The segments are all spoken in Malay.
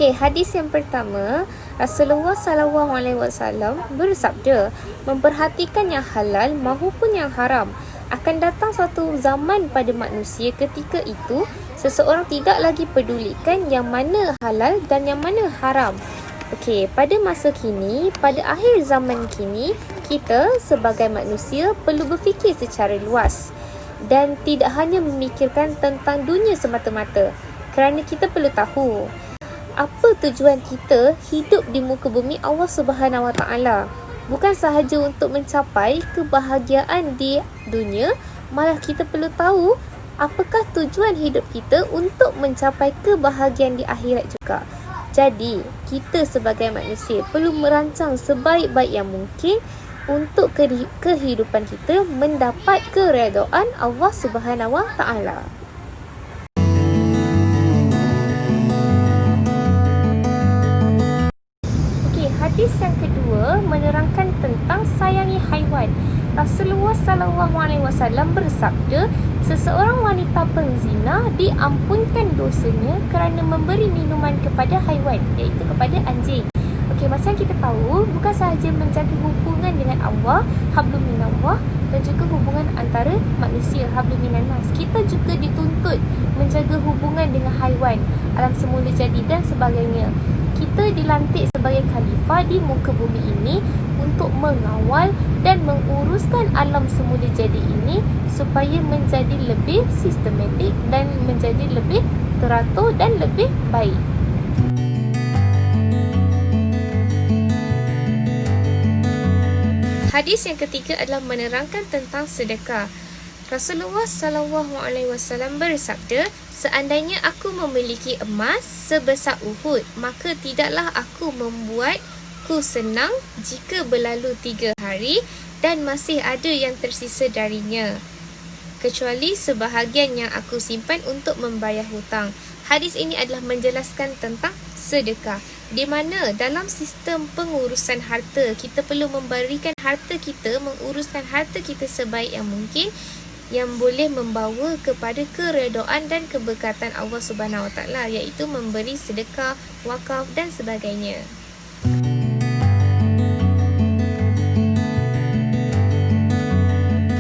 Okey, hadis yang pertama, Rasulullah SAW bersabda, memperhatikan yang halal maupun yang haram. Akan datang suatu zaman pada manusia ketika itu, seseorang tidak lagi pedulikan yang mana halal dan yang mana haram. Okey, pada masa kini, pada akhir zaman kini, kita sebagai manusia perlu berfikir secara luas dan tidak hanya memikirkan tentang dunia semata-mata. Kerana kita perlu tahu apa tujuan kita hidup di muka bumi Allah Subhanahu Wa Taala. Bukan sahaja untuk mencapai kebahagiaan di dunia, malah kita perlu tahu apakah tujuan hidup kita untuk mencapai kebahagiaan di akhirat juga. Jadi, kita sebagai manusia perlu merancang sebaik-baik yang mungkin untuk kehidupan kita mendapat keredaan Allah Subhanahu Wa Taala. Hadis yang kedua menerangkan tentang sayangi haiwan. Rasulullah SAW bersabda, seseorang wanita penzina diampunkan dosanya kerana memberi minuman kepada haiwan, iaitu kepada anjing. Okey, macam kita tahu, bukan sahaja menjaga hubungan dengan Allah, hablum minallah, dan juga hubungan antara manusia, hablum minannas. Kita juga dituntut menjaga hubungan dengan haiwan, alam semula jadi dan sebagainya. Kita dilantik sebagai khalifah di muka bumi ini untuk mengawal dan menguruskan alam semula jadi ini supaya menjadi lebih sistematik dan menjadi lebih teratur dan lebih baik. Hadis yang ketiga adalah menerangkan tentang sedekah. Rasulullah SAW bersabda, seandainya aku memiliki emas sebesar Uhud, maka tidaklah aku membuatku senang jika berlalu 3 hari dan masih ada yang tersisa darinya, kecuali sebahagian yang aku simpan untuk membayar hutang. Hadis ini adalah menjelaskan tentang sedekah, di mana dalam sistem pengurusan harta, kita perlu memberikan harta kita, menguruskan harta kita sebaik yang mungkin, yang boleh membawa kepada keredaan dan keberkatan Allah Subhanahu Wa Taala, iaitu memberi sedekah, wakaf dan sebagainya.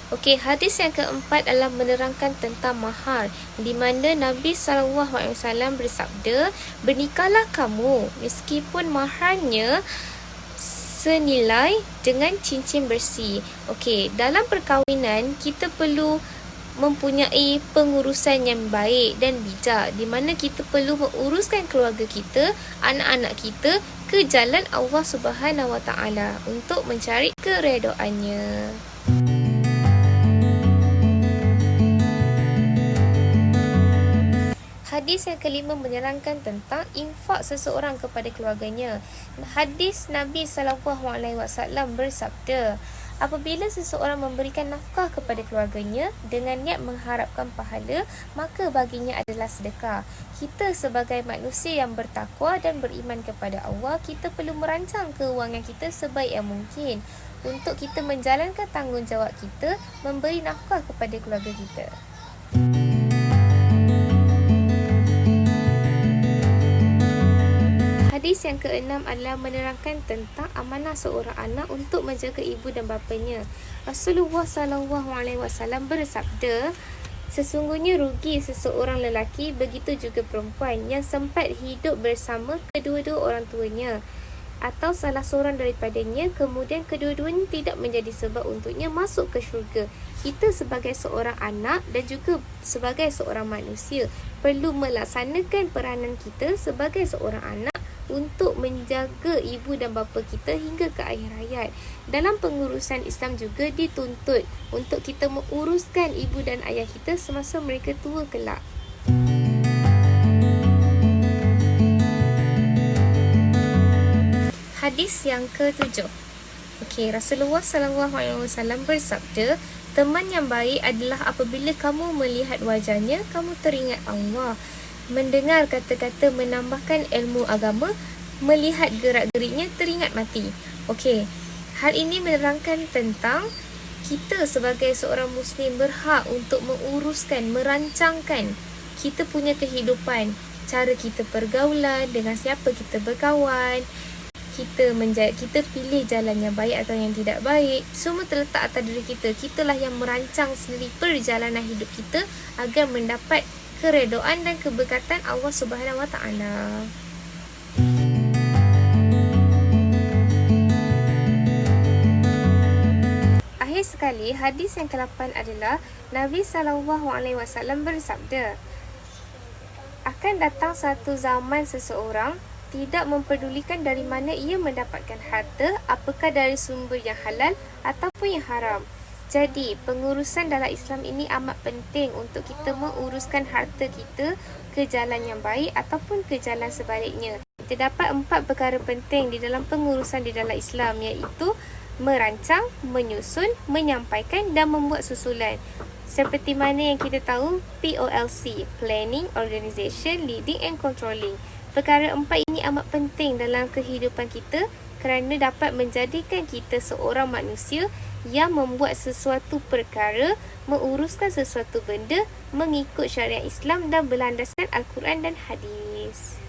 Okey, hadis yang keempat adalah menerangkan tentang mahar, di mana Nabi SAW bersabda, bernikahlah kamu meskipun maharnya senilai dengan cincin bersih. Okey, dalam perkahwinan kita perlu mempunyai pengurusan yang baik dan bijak, di mana kita perlu menguruskan keluarga kita, anak-anak kita ke jalan Allah Subhanahu Wa Taala untuk mencari keredaannya. Hadis yang kelima menerangkan tentang infak seseorang kepada keluarganya. Hadis Nabi SAW bersabda, apabila seseorang memberikan nafkah kepada keluarganya dengan niat mengharapkan pahala, maka baginya adalah sedekah. Kita sebagai manusia yang bertakwa dan beriman kepada Allah, kita perlu merancang keuangan kita sebaik yang mungkin untuk kita menjalankan tanggungjawab kita memberi nafkah kepada keluarga kita. Hadis yang keenam adalah menerangkan tentang amanah seorang anak untuk menjaga ibu dan bapanya. Rasulullah SAW bersabda, sesungguhnya rugi seseorang lelaki, begitu juga perempuan yang sempat hidup bersama kedua-dua orang tuanya atau salah seorang daripadanya, kemudian kedua-duanya tidak menjadi sebab untuknya masuk ke syurga. Kita sebagai seorang anak dan juga sebagai seorang manusia perlu melaksanakan peranan kita sebagai seorang anak untuk menjaga ibu dan bapa kita hingga ke akhir hayat. Dalam pengurusan Islam juga dituntut untuk kita menguruskan ibu dan ayah kita semasa mereka tua kelak. Hadis yang ke-7. Okey, Rasulullah SAW bersabda, teman yang baik adalah apabila kamu melihat wajahnya, kamu teringat Allah. Mendengar kata-kata menambahkan ilmu agama, melihat gerak-geriknya teringat mati. Okey, hal ini menerangkan tentang kita sebagai seorang Muslim berhak untuk menguruskan, merancangkan kita punya kehidupan cara kita pergaulan, dengan siapa kita berkawan, kita pilih jalan yang baik atau yang tidak baik. Semua terletak atas diri kita. Kitalah yang merancang sendiri perjalanan hidup kita agar mendapat keredoan dan keberkatan Allah Subhanahu Wa Taala. Akhir sekali, hadis yang ke-8 adalah Nabi SAW bersabda, akan datang satu zaman seseorang tidak mempedulikan dari mana ia mendapatkan harta, apakah dari sumber yang halal ataupun yang haram. Jadi, pengurusan dalam Islam ini amat penting untuk kita menguruskan harta kita ke jalan yang baik ataupun ke jalan sebaliknya. Terdapat 4 perkara penting di dalam pengurusan di dalam Islam, iaitu merancang, menyusun, menyampaikan dan membuat susulan. Seperti mana yang kita tahu, POLC, Planning, Organisation, Leading and Controlling. Perkara 4 ini amat penting dalam kehidupan kita kerana dapat menjadikan kita seorang manusia yang membuat sesuatu perkara, menguruskan sesuatu benda, mengikut syariat Islam dan berlandaskan Al-Quran dan hadis.